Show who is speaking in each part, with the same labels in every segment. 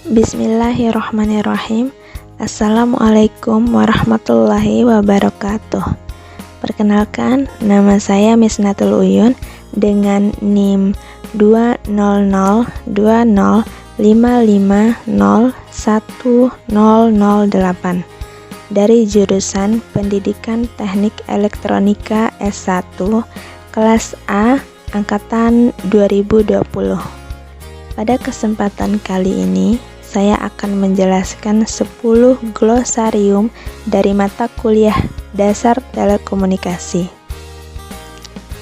Speaker 1: Bismillahirrahmanirrahim. Assalamualaikum warahmatullahi wabarakatuh. Perkenalkan, nama saya Misnatul Uyun dengan NIM 2002055010008 dari jurusan Pendidikan Teknik Elektronika S1 kelas A angkatan 2020. Pada kesempatan kali ini, saya akan menjelaskan 10 glosarium dari mata kuliah Dasar Telekomunikasi.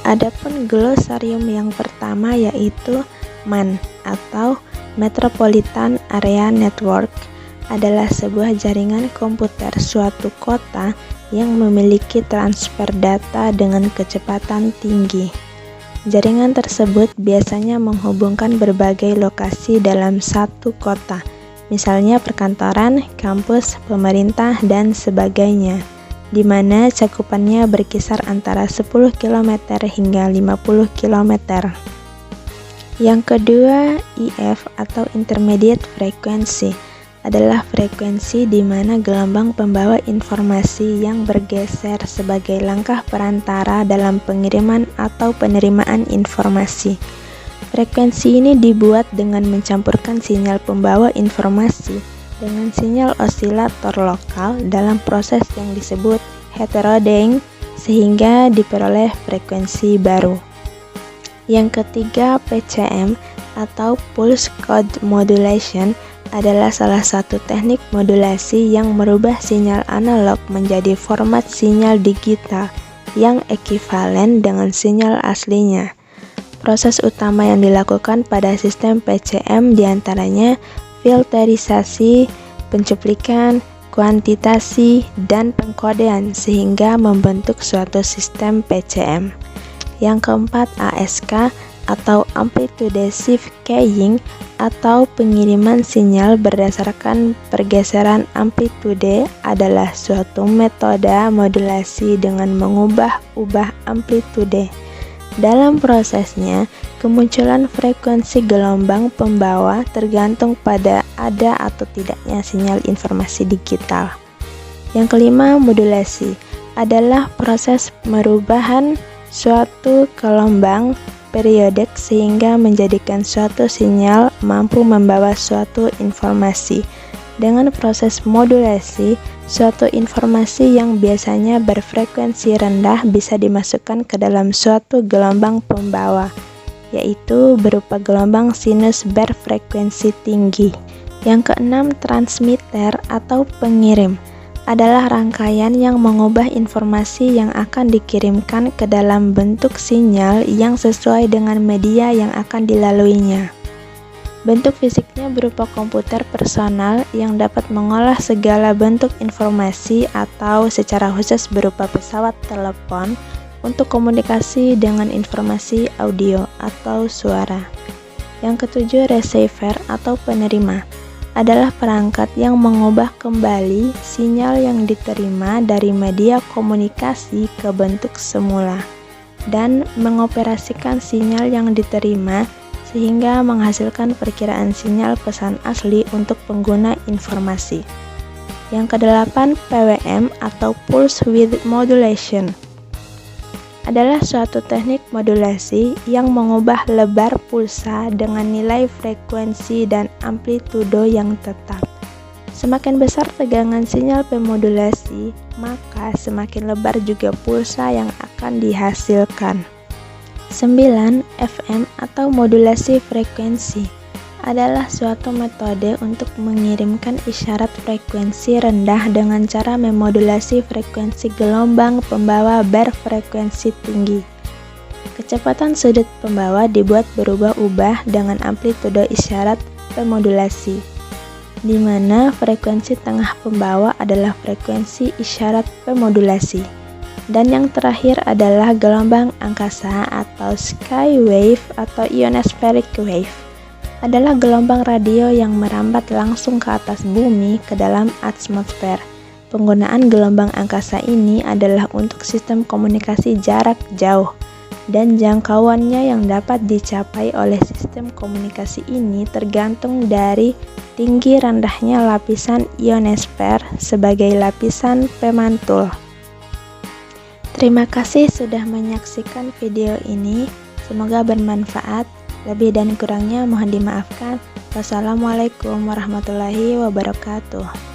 Speaker 1: Adapun glosarium yang pertama yaitu MAN atau Metropolitan Area Network adalah sebuah jaringan komputer suatu kota yang memiliki transfer data dengan kecepatan tinggi. Jaringan tersebut biasanya menghubungkan berbagai lokasi dalam satu kota, misalnya perkantoran, kampus, pemerintah, dan sebagainya, di mana cakupannya berkisar antara 10 km hingga 50 km. Yang kedua, IF atau Intermediate Frequency adalah frekuensi di mana gelombang pembawa informasi yang bergeser sebagai langkah perantara dalam pengiriman atau penerimaan informasi. Frekuensi ini dibuat dengan mencampurkan sinyal pembawa informasi dengan sinyal osilator lokal dalam proses yang disebut heterodyne sehingga diperoleh frekuensi baru. Yang ketiga, PCM atau Pulse Code Modulation adalah salah satu teknik modulasi yang merubah sinyal analog menjadi format sinyal digital yang ekivalen dengan sinyal aslinya. Proses utama yang dilakukan pada sistem PCM diantaranya filterisasi, pencuplikan, kuantitasi, dan pengkodean sehingga membentuk suatu sistem PCM. Yang keempat, ASK atau Amplitude Shift Keying atau pengiriman sinyal berdasarkan pergeseran amplitude adalah suatu metode modulasi dengan mengubah-ubah amplitude. Dalam prosesnya, kemunculan frekuensi gelombang pembawa tergantung pada ada atau tidaknya sinyal informasi digital. Yang kelima, modulasi adalah proses perubahan suatu gelombang periodik sehingga menjadikan suatu sinyal mampu membawa suatu informasi. Dengan proses modulasi, suatu informasi yang biasanya berfrekuensi rendah bisa dimasukkan ke dalam suatu gelombang pembawa, yaitu berupa gelombang sinus berfrekuensi tinggi. Yang keenam, transmitter atau pengirim adalah rangkaian yang mengubah informasi yang akan dikirimkan ke dalam bentuk sinyal yang sesuai dengan media yang akan dilaluinya. Bentuk fisiknya berupa komputer personal yang dapat mengolah segala bentuk informasi atau secara khusus berupa pesawat telepon untuk komunikasi dengan informasi audio atau suara. Yang ketujuh, receiver atau penerima adalah perangkat yang mengubah kembali sinyal yang diterima dari media komunikasi ke bentuk semula dan mengoperasikan sinyal yang diterima sehingga menghasilkan perkiraan sinyal pesan asli untuk pengguna informasi. Yang kedelapan, PWM atau Pulse Width Modulation adalah suatu teknik modulasi yang mengubah lebar pulsa dengan nilai frekuensi dan amplitudo yang tetap. Semakin besar tegangan sinyal pemodulasi, maka semakin lebar juga pulsa yang akan dihasilkan. 9. FM atau modulasi frekuensi adalah suatu metode untuk mengirimkan isyarat frekuensi rendah dengan cara memodulasi frekuensi gelombang pembawa berfrekuensi tinggi. Kecepatan sudut pembawa dibuat berubah-ubah dengan amplitudo isyarat pemodulasi, di mana frekuensi tengah pembawa adalah frekuensi isyarat pemodulasi. Dan yang terakhir adalah gelombang angkasa atau sky wave atau ionospheric wave. Adalah gelombang radio yang merambat langsung ke atas bumi ke dalam atmosfer. Penggunaan gelombang angkasa ini adalah untuk sistem komunikasi jarak jauh dan jangkauannya yang dapat dicapai oleh sistem komunikasi ini tergantung dari tinggi rendahnya lapisan ionosfer sebagai lapisan pemantul. Terima kasih sudah menyaksikan video ini, semoga bermanfaat. Lebih dan kurangnya mohon dimaafkan. Wassalamualaikum warahmatullahi wabarakatuh.